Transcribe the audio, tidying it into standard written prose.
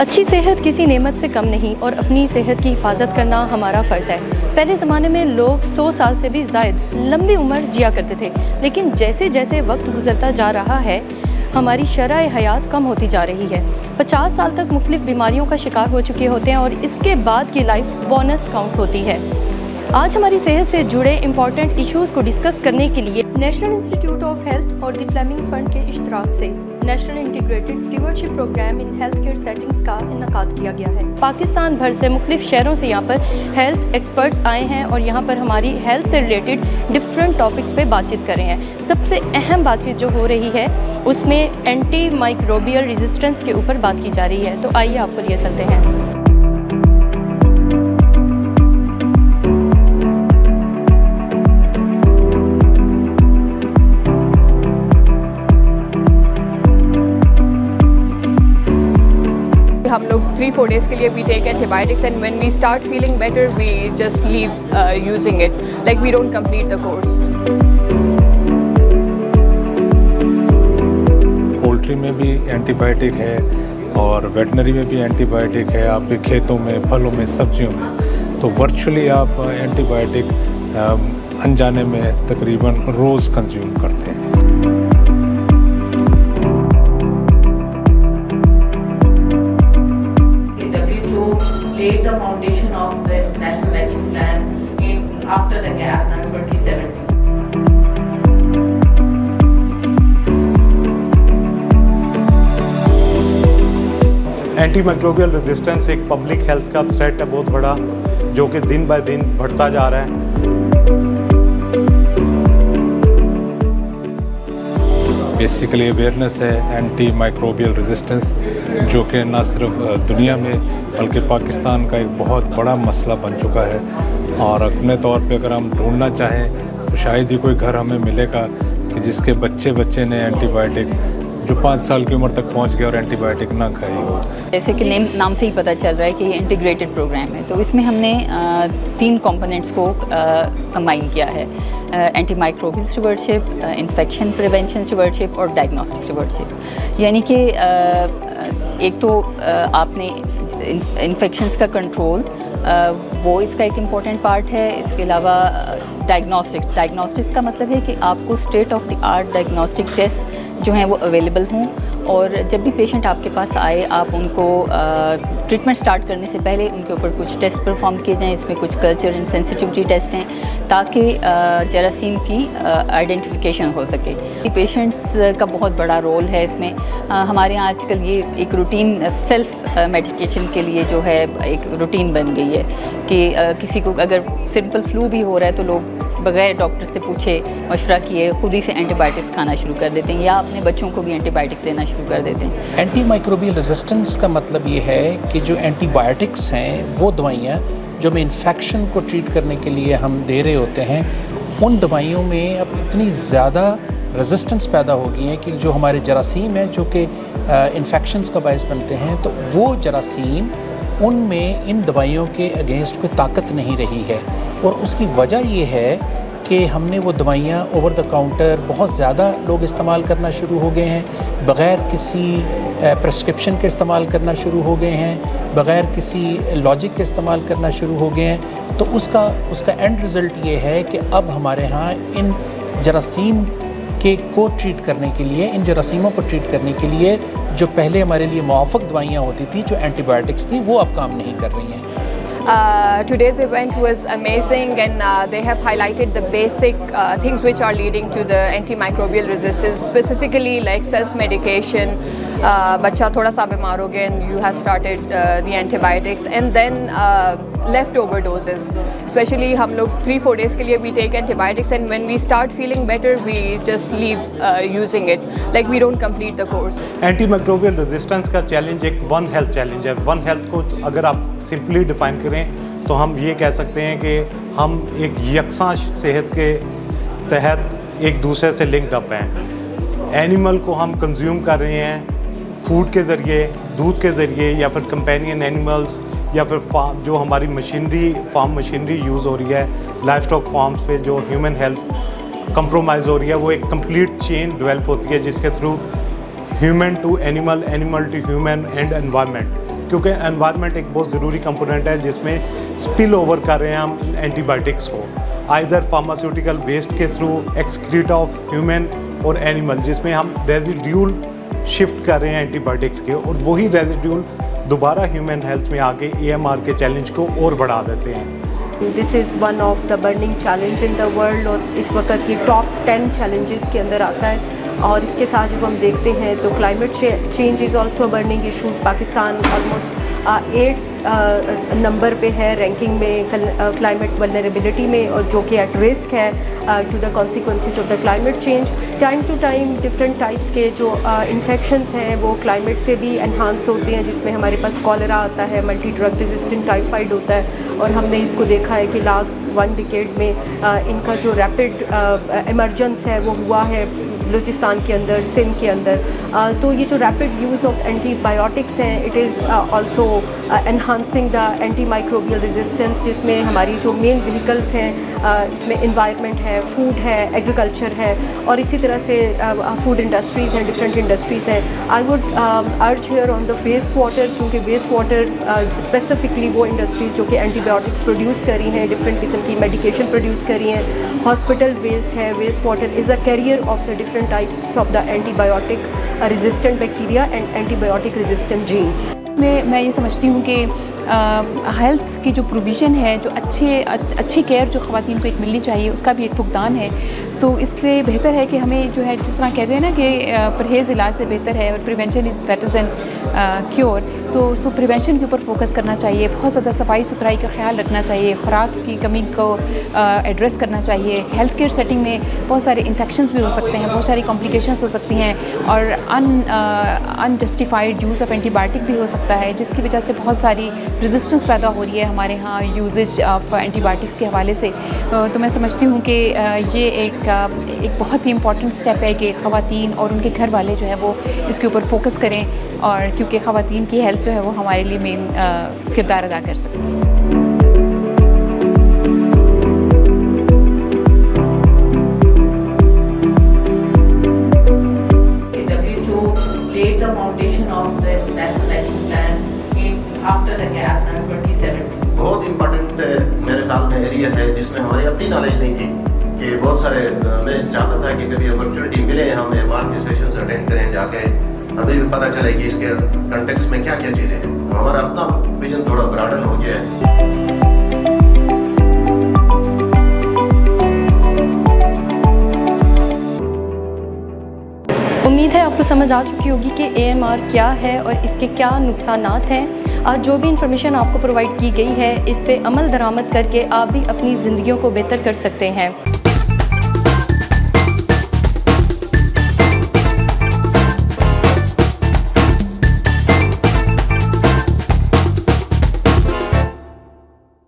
अच्छी सेहत किसी नेमत से कम नहीं और अपनी सेहत की हिफाजत करना हमारा फ़र्ज़ है। पहले ज़माने में लोग 100 साल से भी ज़ायद लंबी उम्र जिया करते थे, लेकिन जैसे जैसे वक्त गुज़रता जा रहा है हमारी शरह हयात कम होती जा रही है। 50 साल तक मुख्तलिफ बीमारियों का शिकार हो चुके होते हैं और इसके बाद की लाइफ बोनस काउंट होती है। आज हमारी सेहत से जुड़े इम्पॉर्टेंट इश्यूज़ को डिस्कस करने के लिए नेशनल इंस्टीट्यूट ऑफ हेल्थ और द फ्लेमिंग फंड के इश्तराक से national integrated stewardship programme in health care settings का इनकाद किया गया है। पाकिस्तान भर से मुख्तलिफ शहरों से यहाँ पर हेल्थ एक्सपर्ट्स आए हैं और यहाँ पर हमारी हेल्थ से रिलेटेड डिफरेंट टॉपिक्स पे बातचीत कर रहे हैं। सबसे अहम बातचीत जो हो रही है उसमें एंटी माइक्रोबियल रेजिस्टेंस के ऊपर बात की जा रही है। तो आइए आपको लिए चलते हैं। हम लोग 3-4 days के लिए we take antibiotics and when we start feeling better we just leave using it, like we don't complete the course. Poultry में भी एंटीबायोटिक है और वेटनरी में भी एंटीबायोटिक है, आपके खेतों में, फलों में, सब्जियों में। तो वर्चुअली आप एंटीबायोटिक अनजाने में तकरीबन रोज़ कंज्यूम करते हैं। laid the foundation of this national action plan after the gap in 2017. Anti microbial resistance एक पब्लिक हेल्थ का थ्रेट है बहुत बड़ा, जो कि दिन बाय दिन बढ़ता जा रहा है। बेसिकली अवेयरनेस है एंटी माइक्रोबियल रेजिस्टेंस, जो कि न सिर्फ दुनिया में बल्कि पाकिस्तान का एक बहुत बड़ा मसला बन चुका है। और अपने तौर पे अगर हम ढूंढना चाहें तो शायद ही कोई घर हमें मिलेगा कि जिसके बच्चे ने एंटीबायोटिक जो 5 साल की उम्र तक पहुंच गया और एंटीबायोटिक ना खाई हो। जैसे कि नाम से ही पता चल रहा है कि ये इंटीग्रेटेड प्रोग्राम है, तो इसमें हमने 3 कंपोनेंट्स को कंबाइन किया है: anti microbial stewardship, infection prevention stewardship और डायग्नोस्टिक स्टीवर्डशिप। यानी कि एक तो आपने इन्फेक्शंस का कंट्रोल, वो इसका एक इम्पॉर्टेंट पार्ट है। इसके अलावा डायग्नोस्टिक्स का मतलब है कि आपको state of the art diagnostic test जो हैं वो अवेलेबल हों, और जब भी पेशेंट आपके पास आए आप उनको ट्रीटमेंट स्टार्ट करने से पहले उनके ऊपर कुछ टेस्ट परफॉर्म किए जाएँ। इसमें कुछ कल्चर एंड सेंसिटिविटी टेस्ट हैं ताकि जरासीम की आइडेंटिफिकेशन हो सके। पेशेंट्स का बहुत बड़ा रोल है इसमें। हमारे यहाँ आजकल ये एक रूटीन सेल्फ मेडिकेशन के लिए जो है एक रूटीन बन गई है कि किसी को अगर सिंपल फ्लू भी हो रहा है तो लोग बगैर डॉक्टर से पूछे मशवरा किए खुद ही से एंटीबायोटिक्स खाना शुरू कर देते हैं, या अपने बच्चों को भी एंटीबायोटिक्स देना शुरू कर देते हैं। एंटी माइक्रोबियल रेजिस्टेंस का मतलब ये है कि जो एंटीबायोटिक्स हैं वो दवाइयाँ जो हमें इन्फेक्शन को ट्रीट करने के लिए हम दे रहे होते हैं, उन दवाइयों में अब इतनी ज़्यादा रेजिस्टेंस पैदा हो गई है कि जो हमारे जरासीम हैं जो कि इन्फेक्शंस का बायस बनते हैं, तो वो जरासीम उनमें इन दवाइयों के अगेंस्ट कोई ताकत नहीं रही है। और उसकी वजह ये है कि हमने वो दवाइयाँ ओवर द काउंटर बहुत ज़्यादा लोग इस्तेमाल करना शुरू हो गए हैं, बग़ैर किसी प्रिस्क्रिप्शन के इस्तेमाल करना शुरू हो गए हैं, बग़ैर किसी लॉजिक के इस्तेमाल करना शुरू हो गए हैं। तो उसका एंड रिज़ल्ट ये है कि अब हमारे यहाँ इन जरासीम को ट्रीट करने के लिए, इन जरासीमों को ट्रीट करने के लिए जो पहले हमारे लिए मुआफ़क़ दवाइयाँ होती थी, जो एंटीबायोटिक्स थी, वो अब काम नहीं कर रही हैं। Today's event was amazing and they have highlighted the basic things which are leading to the antimicrobial resistance, specifically like self-medication. बच्चा थोड़ा सा बीमार हो गया and you have started the antibiotics, and then leftover doses. Especially हम लोग 3-4 days के लिए we take antibiotics and when we start feeling better we just leave using it, like we don't complete the course. Anti microbial resistance का challenge एक one health challenge है। One health को अगर आप सिंपली डिफाइन करें तो हम ये कह सकते हैं कि हम एक यकसां सेहत के तहत एक दूसरे से लिंक्ड अप हैं। एनिमल को हम कंज्यूम कर रहे हैं फूड के ज़रिए, दूध के ज़रिए, या फिर कंपेनियन एनिमल्स, या फिर जो हमारी फार्म मशीनरी यूज़ हो रही है लाइफ स्टॉक फार्म्स पे, जो ह्यूमन हेल्थ कंप्रोमाइज़ हो रही है, वो एक कंप्लीट चेन डेवलप होती है जिसके through human to animal, animal to human and environment. क्योंकि एनवायरनमेंट एक बहुत ज़रूरी कंपोनेंट है जिसमें स्पिल ओवर कर रहे हैं हम एंटीबायोटिक्स को, आइदर फार्मास्यूटिकल वेस्ट के थ्रू, एक्सक्रीट ऑफ ह्यूमन और एनिमल, जिसमें हम रेजिड्यूल शिफ्ट कर रहे हैं एंटीबायोटिक्स के, और वही रेजिड्यूल दोबारा ह्यूमन हेल्थ में आके AMR के चैलेंज को और बढ़ा देते हैं। This is one of the burning challenge in the world और इस वक्त की टॉप 10 चैलेंजेस के अंदर आता है। और इसके साथ जब हम देखते हैं तो climate change is also burning issue. Pakistan almost 8 number पे है रैंकिंग में क्लाइमेट वल्नरेबिलिटी में, और जो कि एट रिस्क है to the consequences of the climate change. Time to time different types के जो इन्फेक्शंस हैं वो क्लाइमेट से भी एनहांस होते हैं, जिसमें हमारे पास कॉलेरा आता है, मल्टी ड्रग रेजिस्टेंट टाइफाइड होता है, और हमने इसको देखा है कि लास्ट 1 डिकेड में इनका जो रैपिड इमरजेंस है वो हुआ है बलूचिस्तान के अंदर, सिंध के अंदर। तो ये जो रैपिड यूज़ ऑफ एंटीबायोटिक्स हैं, it is also enhancing the anti microbial resistance, जिसमें हमारी जो मेन व्हीकल्स हैं इसमें इन्वायरमेंट है, फूड है, एग्रीकल्चर है, और इसी तरह से फूड इंडस्ट्रीज़ हैं, डिफरेंट इंडस्ट्रीज़ हैं। I would urge here on the waste water, क्योंकि वेस्ट वाटर स्पेसिफिकली वो इंडस्ट्रीज़ जो कि एंटीबायोटिक्स प्रोड्यूस करी हैं, डिफरेंट किस्म की मेडिकेशन प्रोड्यूस करी हैं, हॉस्पिटल वेस्ट है, waste water is a carrier of the different types of the antibiotic resistant bacteria and antibiotic resistant genes. मैं ये समझती हूँ कि हेल्थ की जो प्रोविज़न है, जो अच्छी केयर जो ख़वातीन को एक मिलनी चाहिए, उसका भी एक फुकदान है। तो इसलिए बेहतर है कि हमें जो है, जिस तरह कहते हैं ना कि परहेज़ इलाज से बेहतर है और prevention is better than cure, तो प्रिवेंशन के ऊपर फोकस करना चाहिए। बहुत ज़्यादा सफाई सुथराई का ख्याल रखना चाहिए, खुराक की कमी को एड्रेस करना चाहिए। हेल्थ केयर सेटिंग में बहुत सारे इन्फेक्शंस भी हो सकते हैं, बहुत सारी कॉम्प्लिकेशंस हो सकती हैं, और अनजस्टिफाइड यूज़ ऑफ एंटीबायोटिक भी हो सकता है, जिसकी वजह से बहुत सारी रेजिस्टेंस पैदा हो रही है हमारे यहाँ यूजेज ऑफ एंटीबायोटिक्स के हवाले से। तो मैं समझती हूँ कि ये एक बहुत ही इम्पॉर्टेंट स्टेप है कि ख़वातीन और उनके घर वाले जो है वो इसके ऊपर फोकस करें, और क्योंकि ख़वातीन की हेल्थ जो है वो हमारे लिए मेन किरदार अदा कर सकती है। Laid the foundation of this national action plan after the gap in 2017. बहुत इम्पोर्टेंट मेरे ख्याल में एरिया है जिसमें हमारी अपनी नॉलेज नहीं थी, कि बहुत सारे मैं चाहता था कि कभी अपॉर्चुनिटी मिले हम AMR के सेशंस अटेंड करें जाके, अभी भी पता चले कि इसके कंटेक्स्ट में क्या क्या चीज़ें हैं। तो हमारा अपना विजन थोड़ा ब्रॉडन हो गया है। उम्मीद है आपको समझ आ चुकी होगी कि AMR क्या है और इसके क्या नुकसानात हैं। आज जो भी इंफॉर्मेशन आपको प्रोवाइड की गई है, इस पे अमल दरामद करके आप भी अपनी ज़िंदगियों को बेहतर कर सकते हैं।